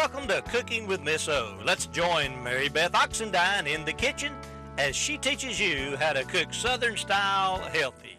welcome to Cooking with Miss O. Let's join Mary Beth Oxendine in the kitchen as she teaches you how to cook Southern-style healthy.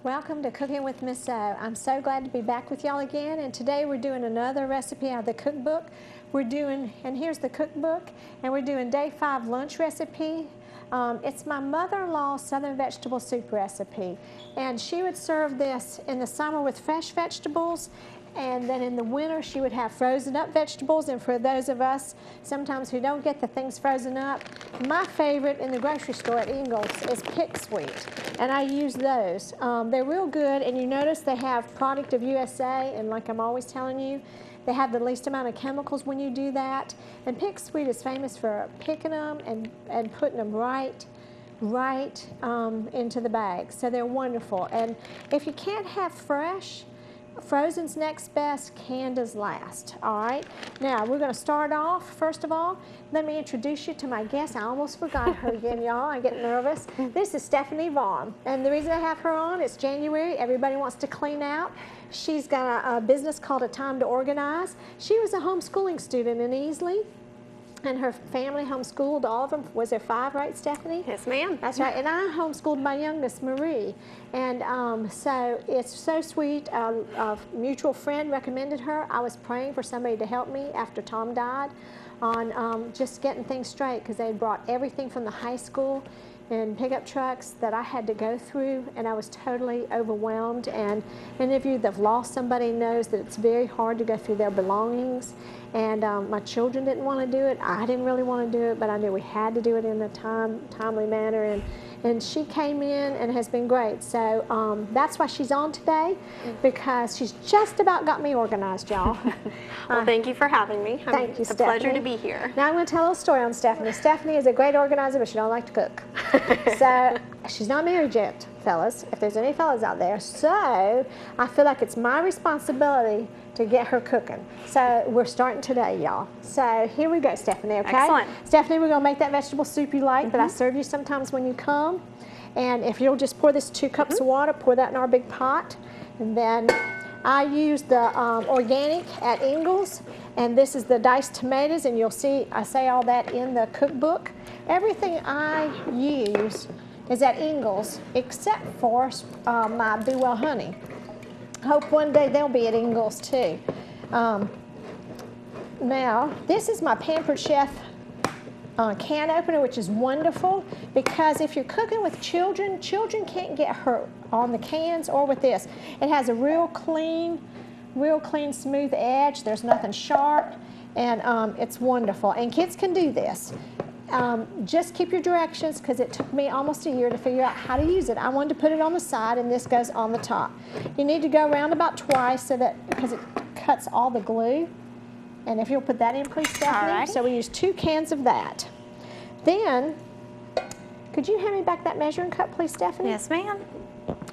Welcome to Cooking with Miss O. I'm so glad to be back with y'all again, and today we're doing another recipe out of the cookbook. And here's the cookbook, and we're doing day 5 lunch recipe. It's my mother-in-law's Southern vegetable soup recipe, and she would serve this in the summer with fresh vegetables, and then in the winter she would have frozen up vegetables. And for those of us sometimes who don't get the things frozen up, my favorite in the grocery store at Ingles is Pick Sweet, and I use those. They're real good, and you notice they have product of USA, and like I'm always telling you, they have the least amount of chemicals when you do that. And Pick Sweet is famous for picking them and putting them right into the bag. So they're wonderful. And if you can't have fresh, frozen's next best, canned is last. All right. Now we're going to start off. First of all, let me introduce you to my guest. I almost forgot her again, y'all. I get nervous. This is Stephanie Vaughn, and the reason I have her on, it's January. Everybody wants to clean out. She's got a business called A Time to Organize. She was a homeschooling student in Easley, and her family homeschooled all of them. Was there 5, right, Stephanie? Yes, ma'am. That's right. And I homeschooled my youngest, Marie. And so it's so sweet. A mutual friend recommended her. I was praying for somebody to help me after Tom died on just getting things straight, because they had brought everything from the high school in pickup trucks that I had to go through, and I was totally overwhelmed. And any of you that have lost somebody knows that it's very hard to go through their belongings. And my children didn't want to do it. I didn't really want to do it, but I knew we had to do it in a timely manner. And she came in and has been great. So that's why she's on today, because she's just about got me organized, y'all. Well, thank you for having me. Thank you, It's a Stephanie. pleasure to be here. Now I'm going to tell a story on Stephanie. Stephanie is a great organizer, but she don't like to cook. So she's not married yet, fellas, if there's any fellas out there. So I feel like it's my responsibility to get her cooking. So we're starting today, y'all. So here we go, Stephanie, okay? Excellent. Stephanie, we're going to make that vegetable soup you like that I serve you sometimes when you come. And if you'll just pour this 2 cups of water, pour that in our big pot. And then I use the organic at Ingles, and this is the diced tomatoes, and you'll see I say all that in the cookbook. Everything I use is at Ingles except for my Be Well honey. Hope one day they'll be at Ingles too. Now, this is my Pampered Chef can opener, which is wonderful, because if you're cooking with children, children can't get hurt on the cans or with this. It has a real clean, smooth edge. There's nothing sharp, and it's wonderful. And kids can do this. Just keep your directions, because it took me almost a year to figure out how to use it. I wanted to put it on the side, and this goes on the top. You need to go around about twice so that, because it cuts all the glue. And if you'll put that in, please, Stephanie. All right. So we use 2 cans of that. Then, could you hand me back that measuring cup, please, Stephanie? Yes, ma'am.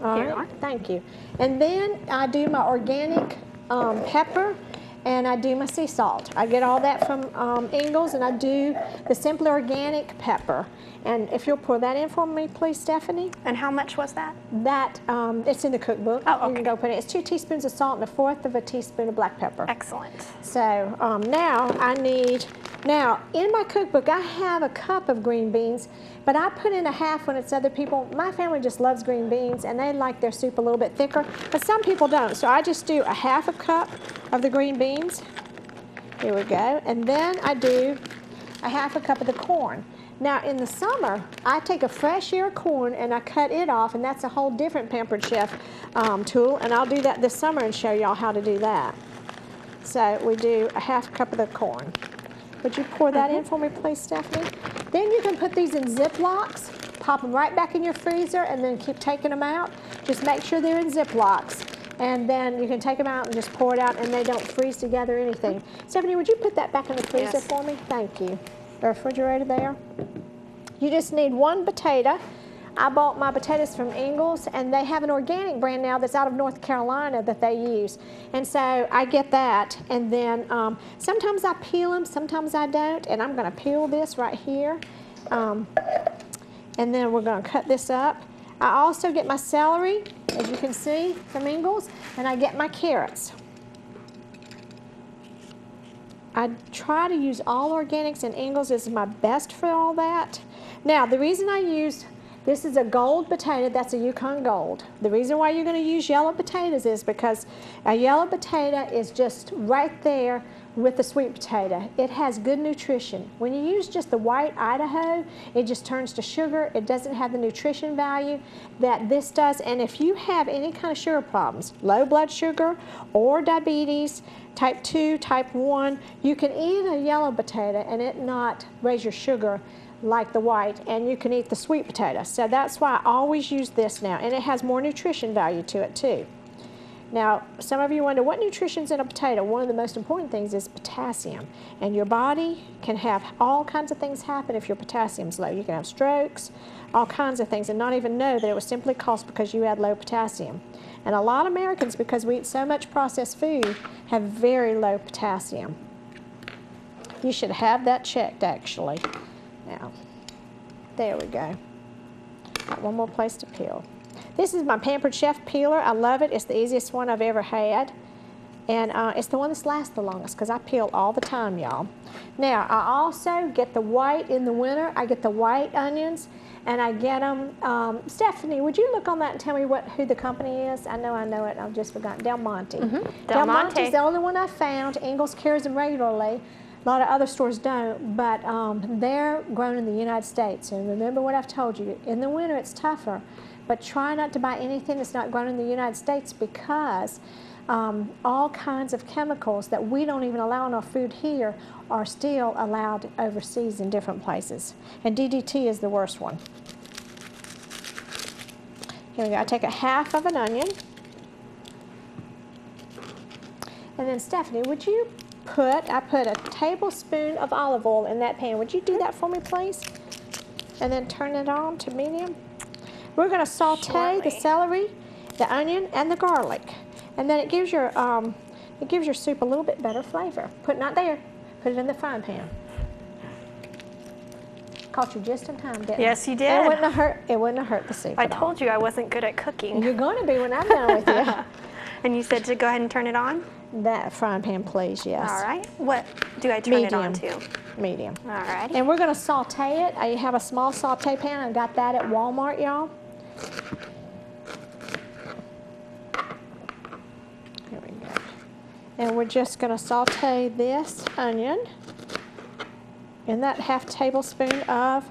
All Here you right. are. Thank you. And then I do my organic pepper, and I do my sea salt. I get all that from Ingles, and I do the Simply Organic pepper. And if you'll pour that in for me, please, Stephanie. And how much was that? That, it's in the cookbook. Oh, okay. You can go put it. It's 2 teaspoons of salt and 1/4 of a teaspoon of black pepper. Excellent. So now in my cookbook, I have a cup of green beans, but I put in a half when it's other people. My family just loves green beans, and they like their soup a little bit thicker, but some people don't. So I just do a half a cup of the green beans. Here we go. And then I do a half a cup of the corn. Now in the summer, I take a fresh ear of corn and I cut it off, and that's a whole different Pampered Chef tool, and I'll do that this summer and show y'all how to do that. So we do a half cup of the corn. Would you pour that in for me, please, Stephanie? Then you can put these in Ziplocs, pop them right back in your freezer, and then keep taking them out. Just make sure they're in Ziplocs. And then you can take them out and just pour it out, and they don't freeze together or anything. Stephanie, would you put that back in the freezer Yes. for me? Thank you. The refrigerator there. You just need 1 potato. I bought my potatoes from Ingles, and they have an organic brand now that's out of North Carolina that they use. And so I get that, and then sometimes I peel them, sometimes I don't, and I'm going to peel this right here. And then we're going to cut this up. I also get my celery, as you can see, from Ingles, and I get my carrots. I try to use all organics, and Ingles is my best for all that. Now, the reason I used, this is a gold potato, that's a Yukon Gold. The reason why you're going to use yellow potatoes is because a yellow potato is just right there with the sweet potato. It has good nutrition. When you use just the white Idaho, it just turns to sugar. It doesn't have the nutrition value that this does. And if you have any kind of sugar problems, low blood sugar or diabetes, type 2, type 1, you can eat a yellow potato and it not raise your sugar like the white, and you can eat the sweet potato. So that's why I always use this now, and it has more nutrition value to it too. Now, some of you wonder, what nutrition's in a potato? One of the most important things is potassium, and your body can have all kinds of things happen if your potassium's low. You can have strokes, all kinds of things, and not even know that it was simply caused because you had low potassium. And a lot of Americans, because we eat so much processed food, have very low potassium. You should have that checked, actually. Now, there we go. Got one more place to peel. This is my Pampered Chef peeler. I love it. It's the easiest one I've ever had. And it's the one that's lasts the longest because I peel all the time, y'all. Now, I also get the white in the winter. I get the white onions, and I get them. Stephanie, would you look on that and tell me who the company is? I know it. I've just forgotten. Del Monte. Del Monte's the only one I found. Ingles carries them regularly. A lot of other stores don't, but they're grown in the United States. And remember what I've told you, in the winter it's tougher, but try not to buy anything that's not grown in the United States because all kinds of chemicals that we don't even allow in our food here are still allowed overseas in different places. And DDT is the worst one. Here we go. I take a half of an onion. And then Stephanie, would you I put a tablespoon of olive oil in that pan. Would you do that for me, please? And then turn it on to medium. We're going to saute the celery, the onion, and the garlic, and then it gives your soup a little bit better flavor. Put it not there. Put it in the frying pan. Caught you just in time, didn't I? Yes, you did. It wouldn't have hurt. It wouldn't have hurt the soup. I told you I wasn't good at cooking. You're going to be when I'm done with you. And you said to go ahead and turn it on? That frying pan, please, yes. All right. What do I turn it on to? Medium. All right. And we're going to saute it. I have a small saute pan. I got that at Walmart, y'all. Here we go. And we're just going to saute this onion in that half tablespoon of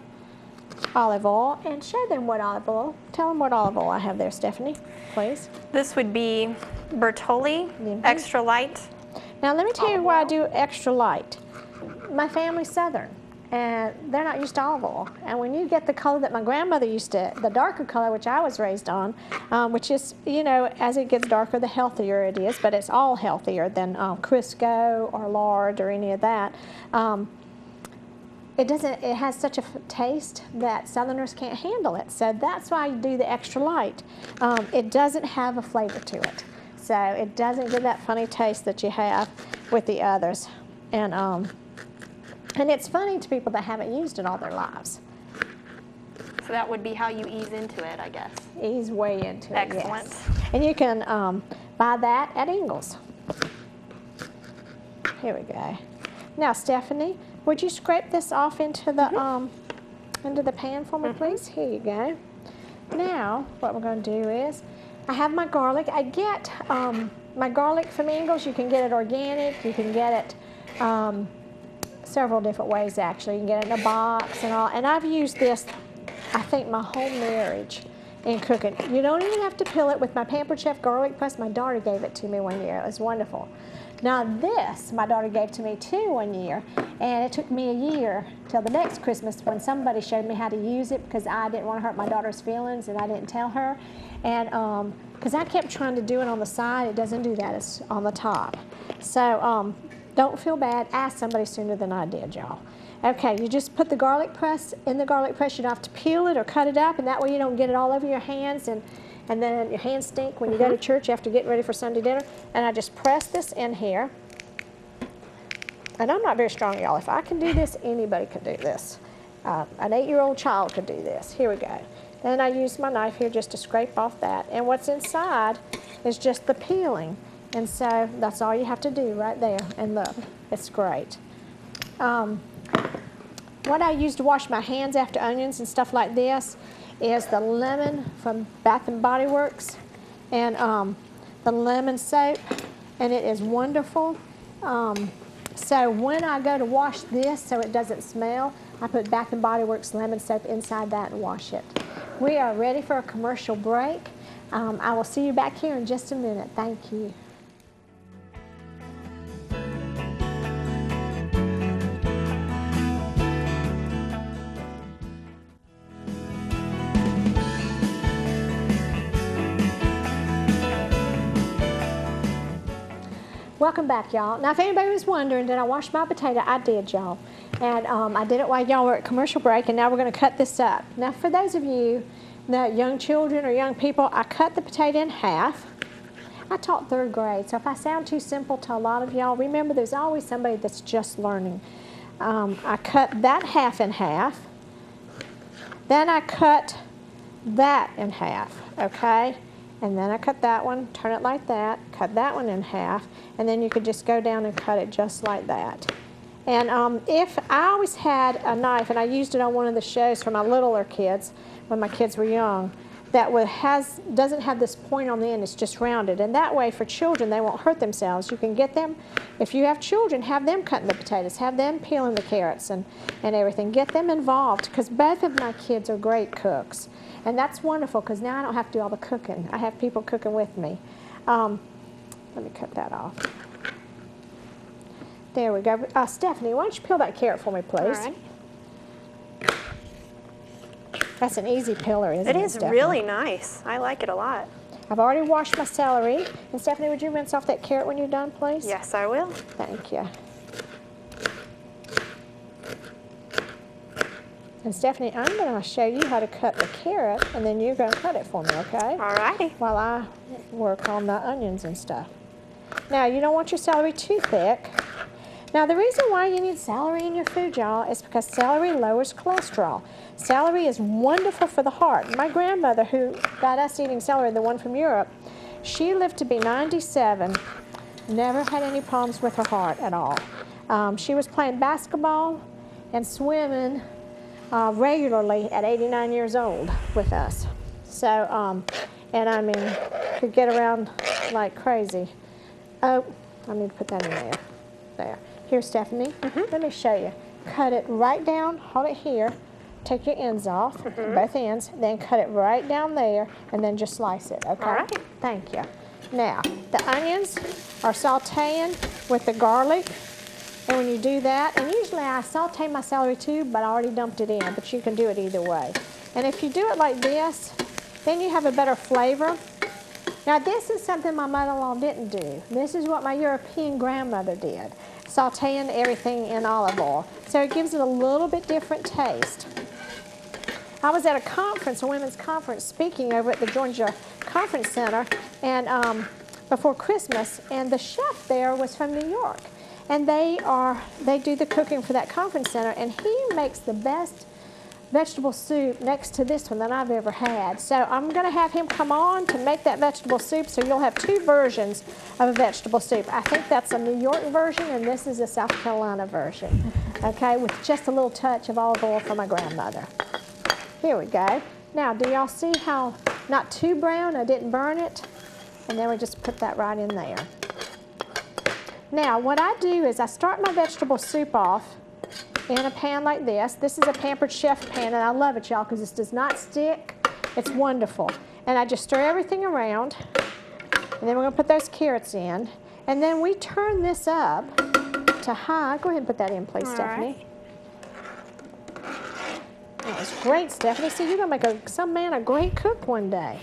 olive oil, and show them what olive oil. Tell them what olive oil I have there, Stephanie, please. This would be Bertolli Extra Light. Now let me tell you why I do extra light. My family's Southern, and they're not used to olive oil. And when you get the color that my grandmother used to, the darker color, which I was raised on, which is, you know, as it gets darker, the healthier it is, but it's all healthier than Crisco or lard or any of that. It has such a taste that Southerners can't handle it. So that's why I do the extra light. It doesn't have a flavor to it. So it doesn't give that funny taste that you have with the others. And it's funny to people that haven't used it all their lives. So that would be how you ease into it, I guess. Ease way into it, Excellent. yes. And you can buy that at Ingles. Here we go. Now, Stephanie, would you scrape this off into the pan for me, please? Here you go. Now, what we're going to do is, I have my garlic. I get my garlic from Ingles. You can get it organic. You can get it several different ways, actually. You can get it in a box and all. And I've used this, I think, my whole marriage in cooking. You don't even have to peel it. With my Pampered Chef garlic press, my daughter gave it to me one year. It was wonderful. Now this, my daughter gave to me too one year, and it took me a year till the next Christmas when somebody showed me how to use it because I didn't want to hurt my daughter's feelings and I didn't tell her. And because I kept trying to do it on the side, it doesn't do that, it's on the top. So don't feel bad, ask somebody sooner than I did, y'all. Okay, you just put the garlic press in the garlic press. You don't have to peel it or cut it up, and that way you don't get it all over your hands and then your hands stink when you go to church after getting ready for Sunday dinner. And I just press this in here. And I'm not very strong, y'all. If I can do this, anybody can do this. An 8-year-old child could do this. Here we go. Then I use my knife here just to scrape off that. And what's inside is just the peeling. And so that's all you have to do right there. And look, It's great. What I use to wash my hands after onions and stuff like this is the lemon from Bath and Body Works and the lemon soap, and it is wonderful. So when I go to wash this so it doesn't smell, I put Bath and Body Works lemon soap inside that and wash it. We are ready for a commercial break. I will see you back here in just a minute. Thank you. Welcome back, y'all. Now, if anybody was wondering, did I wash my potato? I did, y'all. And I did it while y'all were at commercial break, and now we're going to cut this up. Now, for those of you that young children or young people, I cut the potato in half. I taught 3rd grade, so if I sound too simple to a lot of y'all, remember there's always somebody that's just learning. I cut that half in half. Then I cut that in half, okay? And then I cut that one, turn it like that, cut that one in half, and then you could just go down and cut it just like that. And if I always had a knife, and I used it on one of the shows for my littler kids, when my kids were young, that doesn't have this point on the end, it's just rounded. And that way for children, they won't hurt themselves. You can get them, if you have children, have them cutting the potatoes, have them peeling the carrots and everything. Get them involved, because both of my kids are great cooks. And that's wonderful, because now I don't have to do all the cooking. I have people cooking with me. Let me cut that off. There we go. Stephanie, why don't you peel that carrot for me, please? All right. That's an easy peeler, isn't it? It is Stephanie? really nice. I like it a lot. I've already washed my celery. And Stephanie, would you rinse off that carrot when you're done, please? Yes, I will. Thank you. And Stephanie, I'm going to show you how to cut the carrot, and then you're going to cut it for me, okay? All righty. While I work on the onions and stuff. Now, you don't want your celery too thick. Now, the reason why you need celery in your food, y'all, is because celery lowers cholesterol. Celery is wonderful for the heart. My grandmother, who got us eating celery, the one from Europe, she lived to be 97, never had any problems with her heart at all. She was playing basketball and swimming regularly at 89 years old with us. So, and I mean, could get around like crazy. Oh, I need to put that in there. There. Here, Stephanie, let me show you. Cut it right down, hold it here, take your ends off, both ends, then cut it right down there, and then just slice it, okay? All right. Thank you. Now, the onions are sauteing with the garlic, and when you do that, and usually I saute my celery too, but I already dumped it in, but you can do it either way. And if you do it like this, then you have a better flavor. Now, this is something my mother-in-law didn't do. This is what my European grandmother did, sauteing everything in olive oil. So it gives it a little bit different taste. I was at a conference, a women's conference, speaking over at the Georgia Conference Center and before Christmas, and the chef there was from New York. And they do the cooking for that conference center, and he makes the best vegetable soup next to this one that I've ever had. So I'm going to have him come on to make that vegetable soup, so you'll have 2 versions of a vegetable soup. I think that's a New York version, and this is a South Carolina version, okay, with just a little touch of olive oil from my grandmother. Here we go. Now, do y'all see how not too brown? I didn't burn it. And then we just put that right in there. Now, what I do is I start my vegetable soup off in a pan like this. This is a Pampered Chef pan, and I love it, y'all, because this does not stick. It's wonderful. And I just stir everything around, and then we're going to put those carrots in. And then we turn this up to high. Go ahead and put that in, please, Stephanie. That was great, Stephanie. See, you're going to make some man a great cook one day.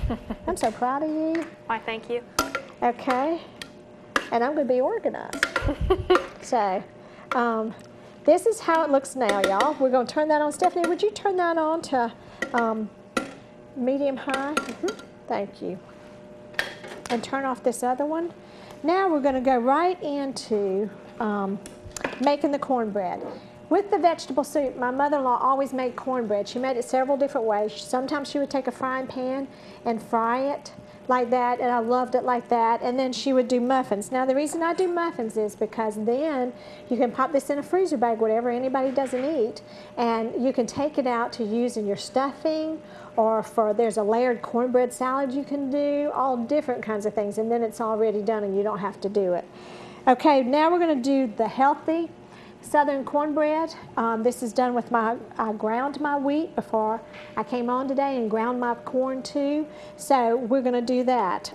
I'm so proud of you. Why, thank you. Okay. And I'm going to be organized. So, this is how it looks now, y'all. We're going to turn that on. Stephanie, would you turn that on to medium high? Thank you. And turn off this other one. Now we're going to go right into making the cornbread. With the vegetable soup, my mother-in-law always made cornbread. She made it several different ways. Sometimes she would take a frying pan and fry it like that, and I loved it like that. And then she would do muffins. Now the reason I do muffins is because then you can pop this in a freezer bag, whatever anybody doesn't eat, and you can take it out to use in your stuffing, or there's a layered cornbread salad you can do, all different kinds of things, and then it's already done and you don't have to do it. Okay, now we're going to do the healthy Southern cornbread. This is done with I ground my wheat before I came on today and ground my corn too. So we're going to do that.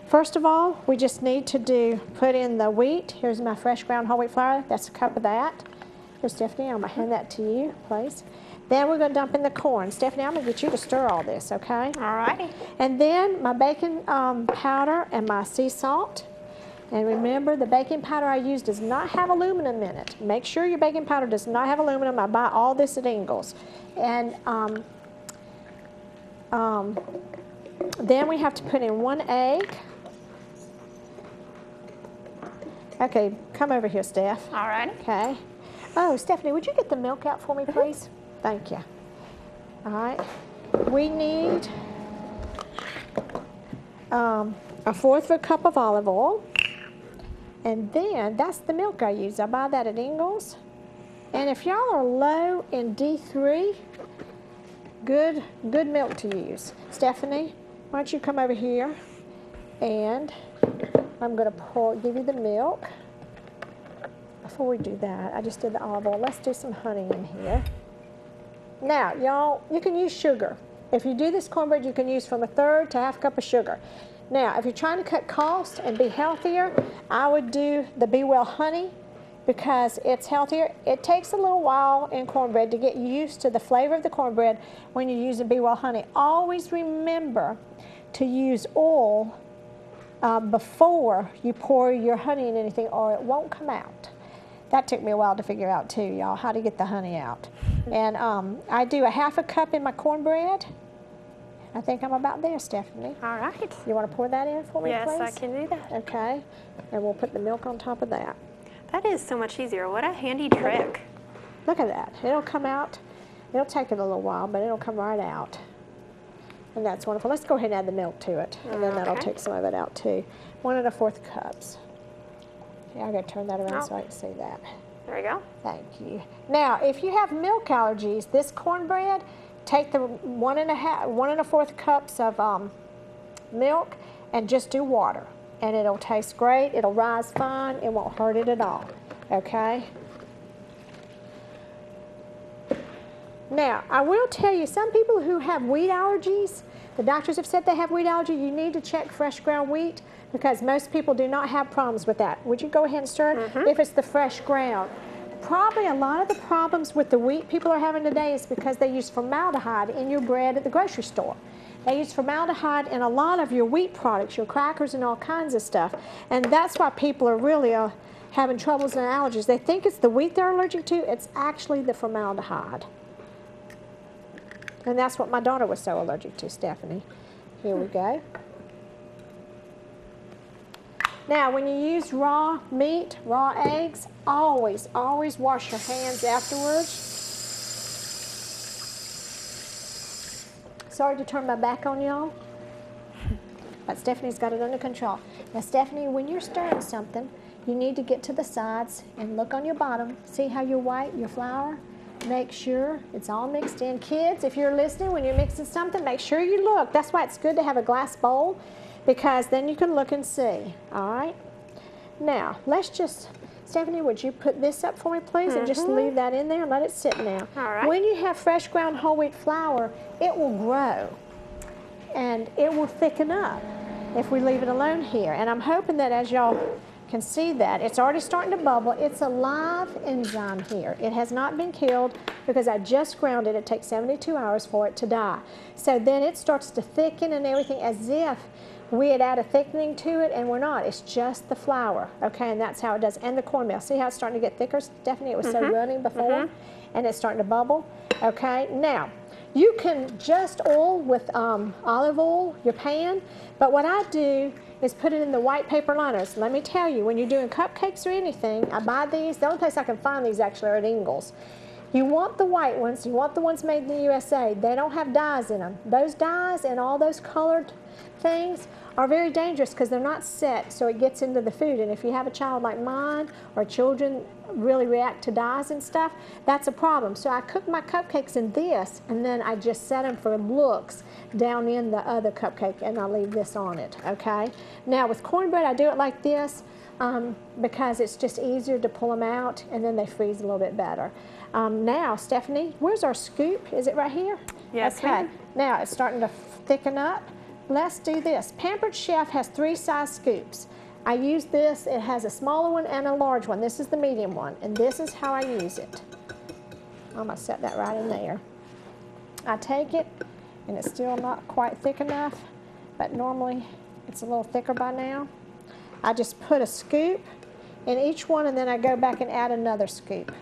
First of all, we just need to put in the wheat. Here's my fresh ground whole wheat flour. That's a cup of that. Here, Stephanie, I'm going to hand that to you, please. Then we're going to dump in the corn. Stephanie, I'm going to get you to stir all this, okay? All righty. And then my baking powder and my sea salt. And remember, the baking powder I use does not have aluminum in it. Make sure your baking powder does not have aluminum. I buy all this at Ingles. And then we have to put in 1 egg. Okay, come over here, Steph. All right. Okay. Oh, Stephanie, would you get the milk out for me, please? Thank you. All right. We need a 1/4 of a cup of olive oil. And then, that's the milk I use. I buy that at Ingles. And if y'all are low in D3, good milk to use. Stephanie, why don't you come over here, and I'm going to give you the milk. Before we do that, I just did the olive oil. Let's do some honey in here. Now, y'all, you can use sugar. If you do this cornbread, you can use from 1/3 to 1/2 cup of sugar. Now, if you're trying to cut costs and be healthier, I would do the Be Well honey because it's healthier. It takes a little while in cornbread to get used to the flavor of the cornbread when you use the Be Well honey. Always remember to use oil before you pour your honey in anything, or it won't come out. That took me a while to figure out too, y'all, how to get the honey out. And I do a 1/2 cup in my cornbread. I think I'm about there, Stephanie. All right. You want to pour that in for me, Yes, please? I can do that. Okay. And we'll put the milk on top of that. That is so much easier. What a handy trick. Look at that. It'll come out. It'll take it a little while, but it'll come right out. And that's wonderful. Let's go ahead and add the milk to it. And then that'll Okay. take some of it out too. 1 1/4 cups. Yeah, I gotta turn that around so I can see that. There we go. Thank you. Now, if you have milk allergies, this cornbread, take the 1 1/4 cups of milk and just do water. And it'll taste great. It'll rise fine. It won't hurt it at all. Okay? Now, I will tell you, some people who have wheat allergies, the doctors have said they have wheat allergy, you need to check fresh ground wheat because most people do not have problems with that. Would you go ahead and stir it? If it's the fresh ground. Probably a lot of the problems with the wheat people are having today is because they use formaldehyde in your bread at the grocery store. They use formaldehyde in a lot of your wheat products, your crackers and all kinds of stuff. And that's why people are really having troubles and allergies. They think it's the wheat they're allergic to. It's actually the formaldehyde. And that's what my daughter was so allergic to, Stephanie. Here we go. Now, when you use raw meat, raw eggs, always, always wash your hands afterwards. Sorry to turn my back on y'all, but Stephanie's got it under control. Now, Stephanie, when you're stirring something, you need to get to the sides and look on your bottom. See how you're white, your flour? Make sure it's all mixed in. Kids, if you're listening, when you're mixing something, make sure you look. That's why it's good to have a glass bowl, because then you can look and see, all right? Now, let's just, Stephanie, would you put this up for me, please, and just leave that in there and let it sit now. All right. When you have fresh ground whole wheat flour, it will grow, and it will thicken up if we leave it alone here. And I'm hoping that as y'all can see that, it's already starting to bubble. It's a live enzyme here. It has not been killed because I just ground it. It takes 72 hours for it to die. So then it starts to thicken and everything as if we had added thickening to it, and we're not. It's just the flour, okay, and that's how it does. And the cornmeal. See how it's starting to get thicker, Stephanie? It was so runny before, and it's starting to bubble, okay? Now, you can just oil with olive oil your pan, but what I do is put it in the white paper liners. Let me tell you, when you're doing cupcakes or anything, I buy these. The only place I can find these actually are at Ingles. You want the white ones. You want the ones made in the USA. They don't have dyes in them. Those dyes and all those colored things are very dangerous because they're not set so it gets into the food. And if you have a child like mine or children really react to dyes and stuff, that's a problem. So I cook my cupcakes in this and then I just set them for looks down in the other cupcake and I leave this on it, okay? Now with cornbread I do it like this because it's just easier to pull them out and then they freeze a little bit better. Now Stephanie, where's our scoop? Is it right here? Yes, okay. ma'am. Now it's starting to thicken up. Let's do this. Pampered Chef has 3 size scoops. I use this. It has a smaller one and a large one. This is the medium one, and this is how I use it. I'm going to set that right in there. I take it, and it's still not quite thick enough, but normally it's a little thicker by now. I just put a scoop in each one, and then I go back and add another scoop.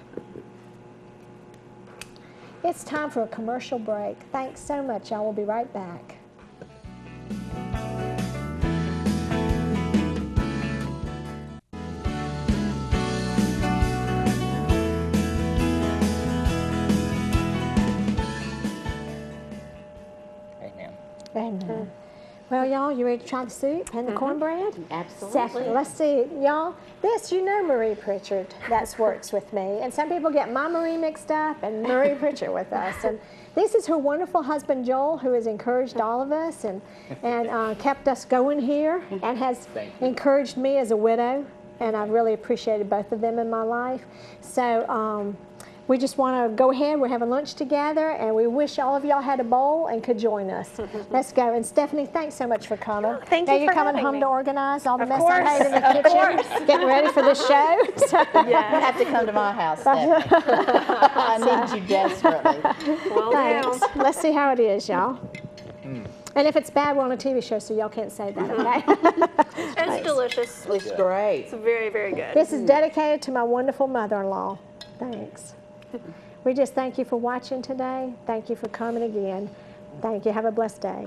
It's time for a commercial break. Thanks so much. I will be right back. Amen. Well, y'all, you ready to try the soup and the cornbread? Absolutely. Stephanie, let's see, y'all. This, you know Marie Pritchard, that works with me. And some people get my Marie mixed up and Marie Pritchard with us. And this is her wonderful husband, Joel, who has encouraged all of us and kept us going here and has encouraged me as a widow. And I've really appreciated both of them in my life. So, we just want to go ahead. We're having lunch together, and we wish all of y'all had a bowl and could join us. Let's go. And Stephanie, thanks so much for coming. Thank now you for you're coming having home me. to organize all the Of mess course. I made in the kitchen, getting ready for the show. So, You have to come to my house, Stephanie. I need you desperately. Well, thanks. Let's see how it is, y'all. And if it's bad, we're on a TV show, so y'all can't say that, okay? it's delicious. It's great. It's very, very good. This is dedicated to my wonderful mother-in-law. Thanks. We just thank you for watching today. Thank you for coming again. Thank you. Have a blessed day.